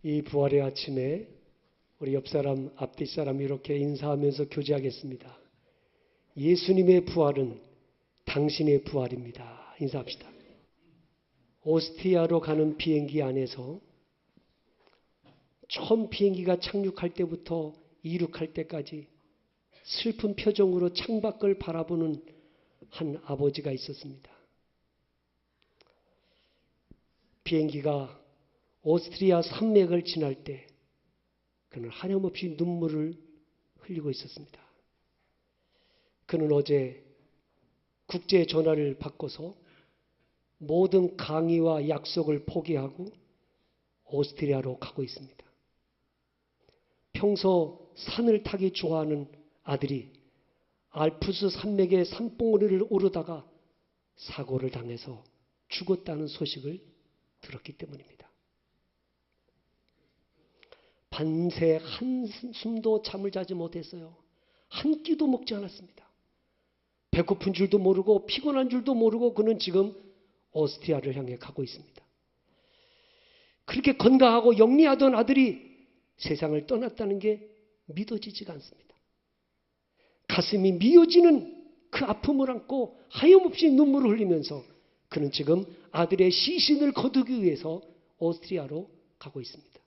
이 부활의 아침에 우리 옆사람, 앞뒷사람 이렇게 인사하면서 교제하겠습니다. 예수님의 부활은 당신의 부활입니다. 인사합시다. 오스티아로 가는 비행기 안에서 처음 비행기가 착륙할 때부터 이륙할 때까지 슬픈 표정으로 창밖을 바라보는 한 아버지가 있었습니다. 비행기가 오스트리아 산맥을 지날 때 그는 하염없이 눈물을 흘리고 있었습니다. 그는 어제 국제 전화를 바꿔서 모든 강의와 약속을 포기하고 오스트리아로 가고 있습니다. 평소 산을 타기 좋아하는 아들이 알프스 산맥의 산봉우리를 오르다가 사고를 당해서 죽었다는 소식을 들었기 때문입니다. 밤새 한숨도 잠을 자지 못했어요. 한 끼도 먹지 않았습니다. 배고픈 줄도 모르고 피곤한 줄도 모르고 그는 지금 오스트리아를 향해 가고 있습니다. 그렇게 건강하고 영리하던 아들이 세상을 떠났다는 게 믿어지지가 않습니다. 가슴이 미어지는 그 아픔을 안고 하염없이 눈물을 흘리면서 그는 지금 아들의 시신을 거두기 위해서 오스트리아로 가고 있습니다.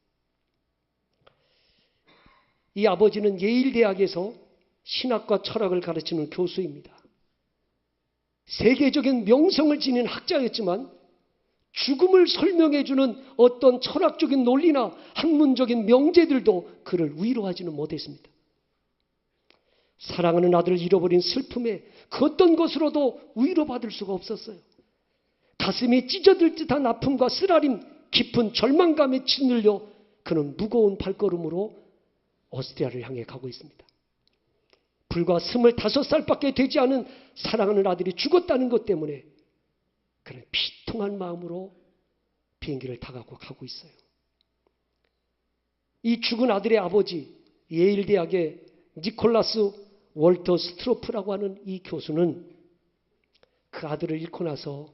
이 아버지는 예일대학에서 신학과 철학을 가르치는 교수입니다. 세계적인 명성을 지닌 학자였지만 죽음을 설명해주는 어떤 철학적인 논리나 학문적인 명제들도 그를 위로하지는 못했습니다. 사랑하는 아들을 잃어버린 슬픔에 그 어떤 것으로도 위로받을 수가 없었어요. 가슴이 찢어질 듯한 아픔과 쓰라림, 깊은 절망감에 짓눌려 그는 무거운 발걸음으로 오스트리아를 향해 가고 있습니다. 불과 25살밖에 되지 않은 사랑하는 아들이 죽었다는 것 때문에 그는 비통한 마음으로 비행기를 타고 가고 있어요. 이 죽은 아들의 아버지, 예일대학의 니콜라스 월터 스트로프라고 하는 이 교수는 그 아들을 잃고 나서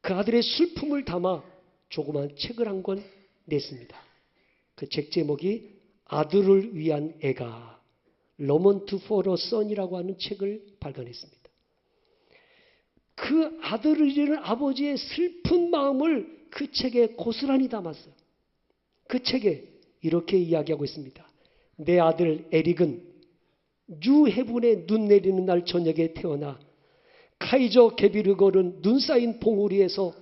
그 아들의 슬픔을 담아 조그만 책을 한 권 냈습니다. 그 책 제목이 아들을 위한 애가 러먼트 포러 선이라고 하는 책을 발간했습니다. 그 아들을 잃은 아버지의 슬픈 마음을 그 책에 고스란히 담았어요. 그 책에 이렇게 이야기하고 있습니다. 내 아들 에릭은 뉴헤븐에 눈 내리는 날 저녁에 태어나 카이저 게비르걸은 눈 쌓인 봉우리에서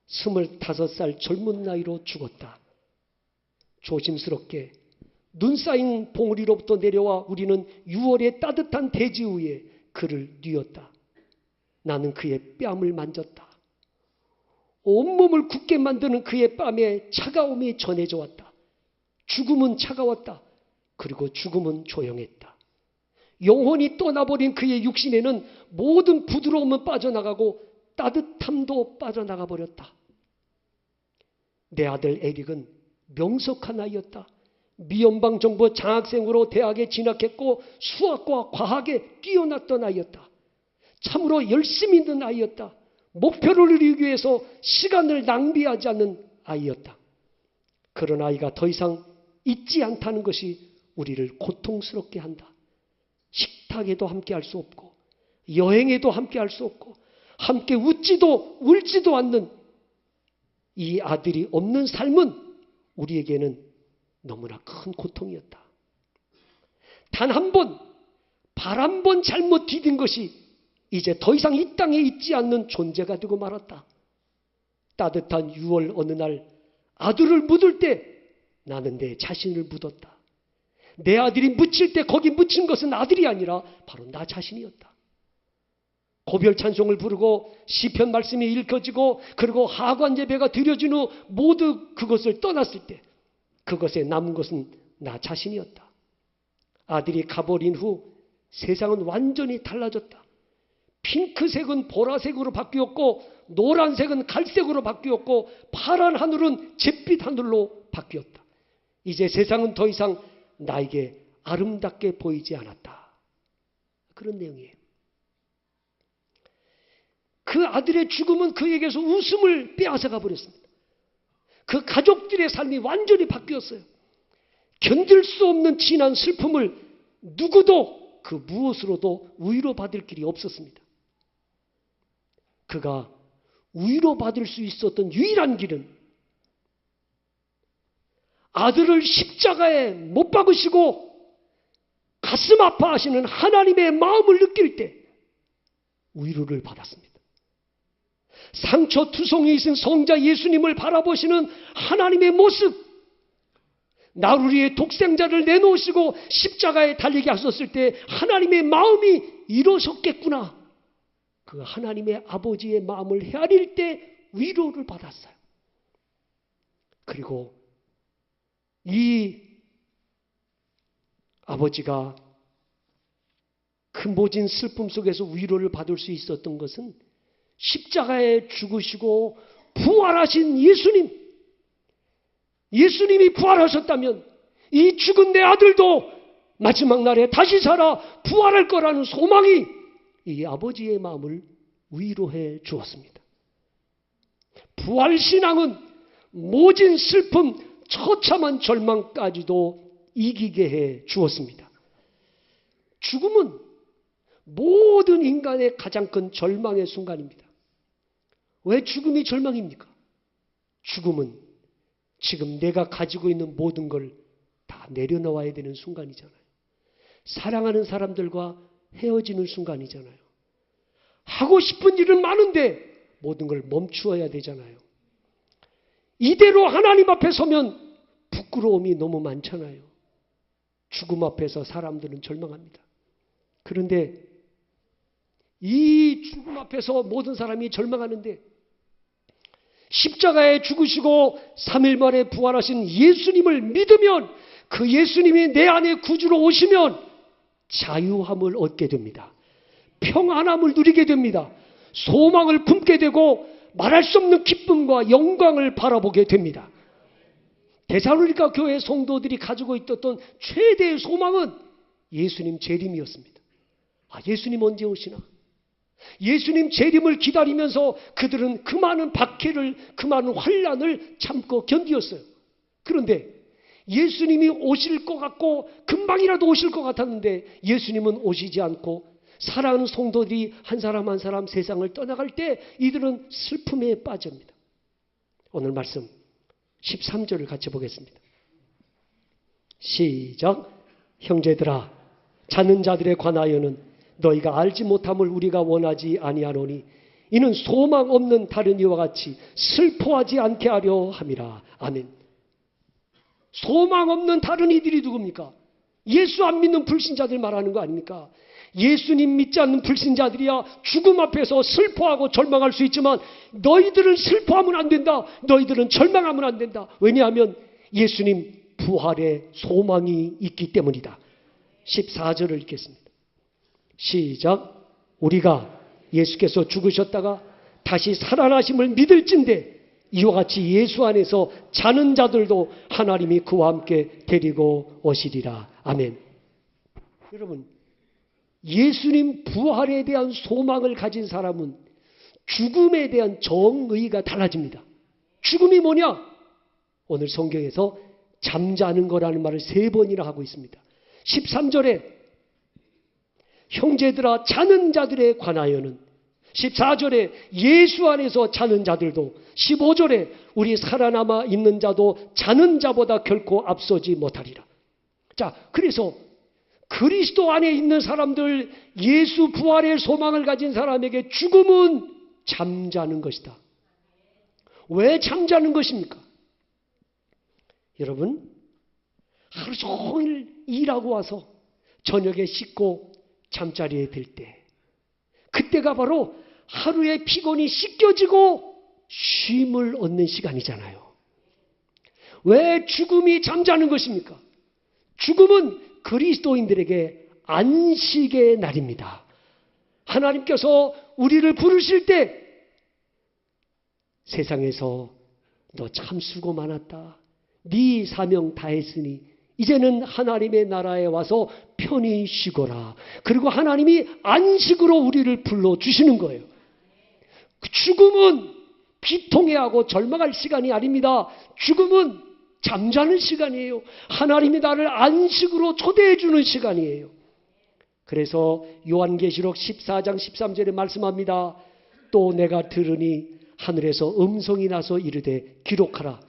25살 젊은 나이로 죽었다. 조심스럽게 눈 쌓인 봉우리로부터 내려와 우리는 6월의 따뜻한 대지 위에 그를 뉘었다. 나는 그의 뺨을 만졌다. 온몸을 굳게 만드는 그의 뺨에 차가움이 전해져 왔다. 죽음은 차가웠다. 그리고 죽음은 조용했다. 영혼이 떠나버린 그의 육신에는 모든 부드러움은 빠져나가고 따뜻함도 빠져나가 버렸다. 내 아들 에릭은 명석한 아이였다. 미연방 정부 장학생으로 대학에 진학했고 수학과 과학에 뛰어났던 아이였다. 참으로 열심히 있는 아이였다. 목표를 이루기 위해서 시간을 낭비하지 않는 아이였다. 그런 아이가 더 이상 있지 않다는 것이 우리를 고통스럽게 한다. 식탁에도 함께 할 수 없고 여행에도 함께 할 수 없고 함께 웃지도 울지도 않는 이 아들이 없는 삶은 우리에게는 너무나 큰 고통이었다. 단 한 번, 발 한 번 잘못 디딘 것이 이제 더 이상 이 땅에 있지 않는 존재가 되고 말았다. 따뜻한 6월 어느 날 아들을 묻을 때 나는 내 자신을 묻었다. 내 아들이 묻힐 때 거기 묻힌 것은 아들이 아니라 바로 나 자신이었다. 고별 찬송을 부르고 시편 말씀이 읽혀지고 그리고 하관 예배가 드려진 후 모두 그것을 떠났을 때 그것에 남은 것은 나 자신이었다. 아들이 가버린 후 세상은 완전히 달라졌다. 핑크색은 보라색으로 바뀌었고 노란색은 갈색으로 바뀌었고 파란 하늘은 잿빛 하늘로 바뀌었다. 이제 세상은 더 이상 나에게 아름답게 보이지 않았다. 그런 내용이에요. 그 아들의 죽음은 그에게서 웃음을 빼앗아가 버렸습니다. 그 가족들의 삶이 완전히 바뀌었어요. 견딜 수 없는 진한 슬픔을 누구도 그 무엇으로도 위로받을 길이 없었습니다. 그가 위로받을 수 있었던 유일한 길은 아들을 십자가에 못 박으시고 가슴 아파하시는 하나님의 마음을 느낄 때 위로를 받았습니다. 상처투성이이신 성자 예수님을 바라보시는 하나님의 모습, 나를 위해 독생자를 내놓으시고 십자가에 달리게 하셨을 때 하나님의 마음이 이러셨겠구나. 그 하나님의 아버지의 마음을 헤아릴 때 위로를 받았어요. 그리고 이 아버지가 그 모진 슬픔 속에서 위로를 받을 수 있었던 것은 십자가에 죽으시고 부활하신 예수님이 부활하셨다면 이 죽은 내 아들도 마지막 날에 다시 살아 부활할 거라는 소망이 이 아버지의 마음을 위로해 주었습니다. 부활신앙은 모진 슬픔, 처참한 절망까지도 이기게 해 주었습니다. 죽음은 모든 인간의 가장 큰 절망의 순간입니다. 왜 죽음이 절망입니까? 죽음은 지금 내가 가지고 있는 모든 걸 다 내려놓아야 되는 순간이잖아요. 사랑하는 사람들과 헤어지는 순간이잖아요. 하고 싶은 일은 많은데 모든 걸 멈추어야 되잖아요. 이대로 하나님 앞에 서면 부끄러움이 너무 많잖아요. 죽음 앞에서 사람들은 절망합니다. 그런데 이 죽음 앞에서 모든 사람이 절망하는데 십자가에 죽으시고 3일 만에 부활하신 예수님을 믿으면 그 예수님이 내 안에 구주로 오시면 자유함을 얻게 됩니다. 평안함을 누리게 됩니다. 소망을 품게 되고 말할 수 없는 기쁨과 영광을 바라보게 됩니다. 데살로니가 교회 성도들이 가지고 있었던 최대의 소망은 예수님 재림이었습니다. 예수님 언제 오시나? 예수님 재림을 기다리면서 그들은 그 많은 박해를, 그 많은 환난을 참고 견디었어요. 그런데 예수님이 오실 것 같고 금방이라도 오실 것 같았는데 예수님은 오시지 않고 사랑하는 성도들이 한 사람 한 사람 세상을 떠나갈 때 이들은 슬픔에 빠집니다. 오늘 말씀 13절을 같이 보겠습니다. 시작. 형제들아, 자는 자들에 관하여는 너희가 알지 못함을 우리가 원하지 아니하노니 이는 소망 없는 다른 이와 같이 슬퍼하지 않게 하려 함이라. 아멘. 소망 없는 다른 이들이 누굽니까? 예수 안 믿는 불신자들 말하는 거 아닙니까? 예수님 믿지 않는 불신자들이야 죽음 앞에서 슬퍼하고 절망할 수 있지만 너희들은 슬퍼하면 안 된다. 너희들은 절망하면 안 된다. 왜냐하면 예수님 부활의 소망이 있기 때문이다. 14절을 읽겠습니다. 시작. 우리가 예수께서 죽으셨다가 다시 살아나심을 믿을진대 이와 같이 예수 안에서 자는 자들도 하나님이 그와 함께 데리고 오시리라. 아멘. 여러분, 예수님 부활에 대한 소망을 가진 사람은 죽음에 대한 정의가 달라집니다. 죽음이 뭐냐? 오늘 성경에서 잠자는 거라는 말을 3번이나 하고 있습니다. 13절에 형제들아 자는 자들에 관하여는, 14절에 예수 안에서 자는 자들도, 15절에 우리 살아남아 있는 자도 자는 자보다 결코 앞서지 못하리라. 자, 그래서 그리스도 안에 있는 사람들, 예수 부활의 소망을 가진 사람에게 죽음은 잠자는 것이다. 왜 잠자는 것입니까? 여러분, 하루 종일 일하고 와서 저녁에 씻고 잠자리에 들 때, 그때가 바로 하루의 피곤이 씻겨지고 쉼을 얻는 시간이잖아요. 왜 죽음이 잠자는 것입니까? 죽음은 그리스도인들에게 안식의 날입니다. 하나님께서 우리를 부르실 때 세상에서 너 참 수고 많았다. 네 사명 다 했으니 이제는 하나님의 나라에 와서 편히 쉬거라. 그리고 하나님이 안식으로 우리를 불러주시는 거예요. 죽음은 비통해하고 절망할 시간이 아닙니다. 죽음은 잠자는 시간이에요. 하나님이 나를 안식으로 초대해 주는 시간이에요. 그래서 요한계시록 14장 13절에 말씀합니다. 또 내가 들으니 하늘에서 음성이 나서 이르되 기록하라.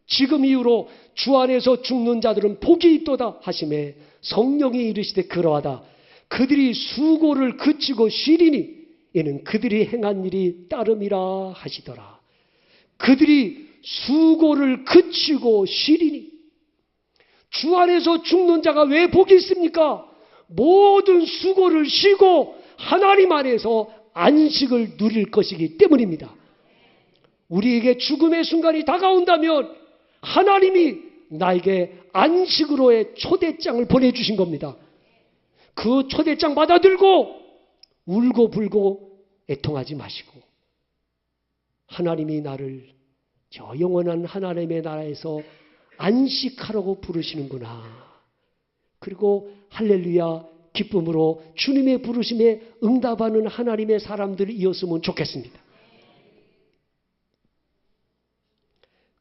지금 이후로 주 안에서 죽는 자들은 복이 있도다 하시매 성령이 이르시되 그러하다. 그들이 수고를 그치고 쉬리니 이는 그들이 행한 일이 따름이라 하시더라. 그들이 수고를 그치고 쉬리니. 주 안에서 죽는 자가 왜 복이 있습니까? 모든 수고를 쉬고 하나님 안에서 안식을 누릴 것이기 때문입니다. 우리에게 죽음의 순간이 다가온다면 하나님이 나에게 안식으로의 초대장을 보내주신 겁니다. 그 초대장 받아들고 울고 불고 애통하지 마시고 하나님이 나를 저 영원한 하나님의 나라에서 안식하라고 부르시는구나. 그리고 할렐루야 기쁨으로 주님의 부르심에 응답하는 하나님의 사람들이었으면 좋겠습니다.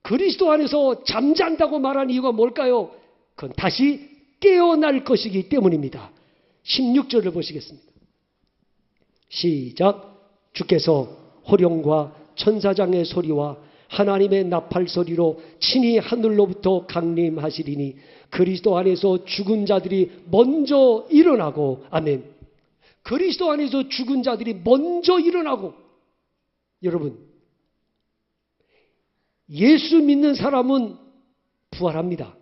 그리스도 안에서 잠잔다고 말한 이유가 뭘까요? 그건 다시 깨어날 것이기 때문입니다. 16절을 보시겠습니다. 시작. 주께서 호령과 천사장의 소리와 하나님의 나팔 소리로 친히 하늘로부터 강림하시리니 그리스도 안에서 죽은 자들이 먼저 일어나고. 아멘. 그리스도 안에서 죽은 자들이 먼저 일어나고. 여러분, 예수 믿는 사람은 부활합니다.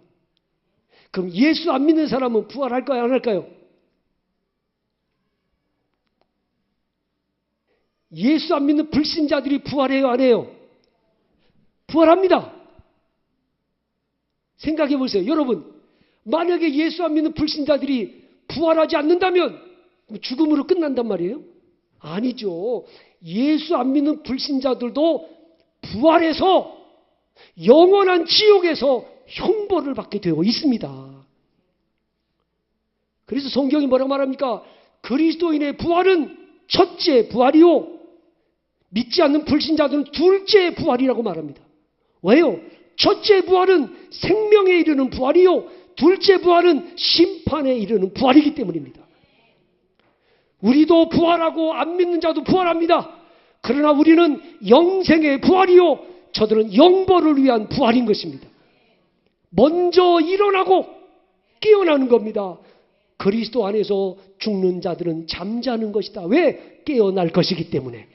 그럼 예수 안 믿는 사람은 부활할까요? 안 할까요? 예수 안 믿는 불신자들이 부활해요? 안 해요? 부활합니다. 생각해 보세요. 여러분, 만약에 예수 안 믿는 불신자들이 부활하지 않는다면 죽음으로 끝난단 말이에요? 아니죠. 예수 안 믿는 불신자들도 부활해서 영원한 지옥에서 형벌을 받게 되어 있습니다. 그래서 성경이 뭐라고 말합니까? 그리스도인의 부활은 첫째 부활이요, 믿지 않는 불신자들은 둘째 부활이라고 말합니다. 왜요? 첫째 부활은 생명에 이르는 부활이요, 둘째 부활은 심판에 이르는 부활이기 때문입니다. 우리도 부활하고 안 믿는 자도 부활합니다. 그러나 우리는 영생의 부활이요, 저들은 영벌을 위한 부활인 것입니다. 먼저 일어나고 깨어나는 겁니다. 그리스도 안에서 죽는 자들은 잠자는 것이다. 왜? 깨어날 것이기 때문에.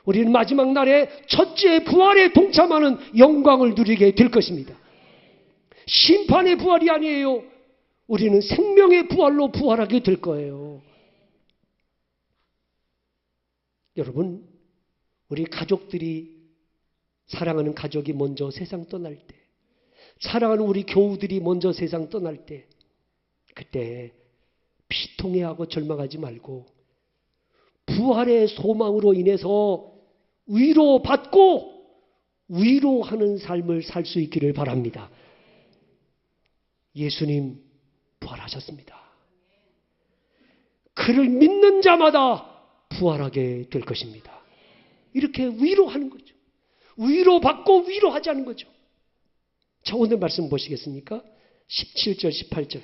우리는 마지막 날에 첫째 부활에 동참하는 영광을 누리게 될 것입니다. 심판의 부활이 아니에요. 우리는 생명의 부활로 부활하게 될 거예요. 여러분, 우리 가족들이, 사랑하는 가족이 먼저 세상 떠날 때, 사랑하는 우리 교우들이 먼저 세상 떠날 때, 그때 비통해하고 절망하지 말고 부활의 소망으로 인해서 위로받고 위로하는 삶을 살 수 있기를 바랍니다. 예수님 부활하셨습니다. 그를 믿는 자마다 부활하게 될 것입니다. 이렇게 위로하는 거죠. 위로받고 위로하자는 거죠. 자, 오늘 말씀 보시겠습니까? 17절 18절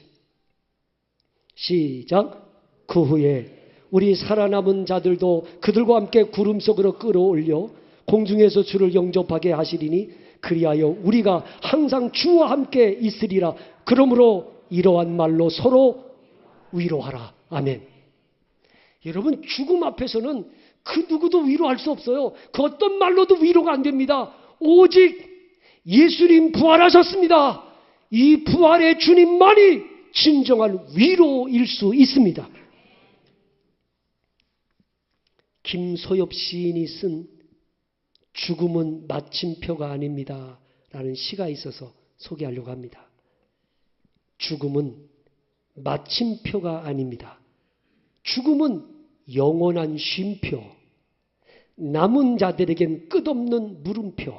시작. 그 후에 우리 살아남은 자들도 그들과 함께 구름 속으로 끌어올려 공중에서 주를 영접하게 하시리니 그리하여 우리가 항상 주와 함께 있으리라. 그러므로 이러한 말로 서로 위로하라. 아멘. 여러분, 죽음 앞에서는 그 누구도 위로할 수 없어요. 그 어떤 말로도 위로가 안 됩니다. 오직 예수님 부활하셨습니다. 이 부활의 주님만이 진정한 위로일 수 있습니다. 김소엽 시인이 쓴 죽음은 마침표가 아닙니다 라는 시가 있어서 소개하려고 합니다. 죽음은 마침표가 아닙니다. 죽음은 영원한 쉼표, 남은 자들에겐 끝없는 물음표,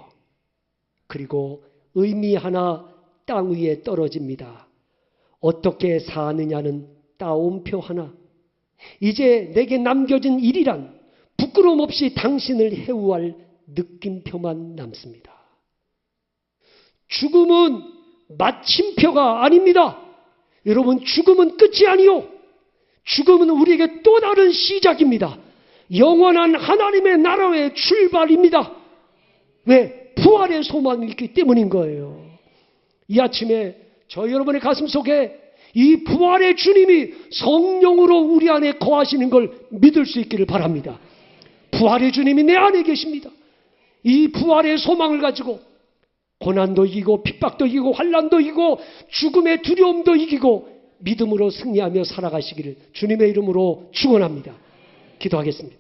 그리고 의미 하나 땅 위에 떨어집니다. 어떻게 사느냐는 따옴표 하나. 이제 내게 남겨진 일이란 부끄러움 없이 당신을 해우할 느낌표만 남습니다. 죽음은 마침표가 아닙니다. 여러분, 죽음은 끝이 아니요. 죽음은 우리에게 또 다른 시작입니다. 영원한 하나님의 나라의 출발입니다. 왜? 부활의 소망이 있기 때문인 거예요. 이 아침에 저 여러분의 가슴 속에 이 부활의 주님이 성령으로 우리 안에 거하시는 걸 믿을 수 있기를 바랍니다. 부활의 주님이 내 안에 계십니다. 이 부활의 소망을 가지고 고난도 이기고 핍박도 이기고 환난도 이기고 죽음의 두려움도 이기고 믿음으로 승리하며 살아가시기를 주님의 이름으로 축원합니다. 기도하겠습니다.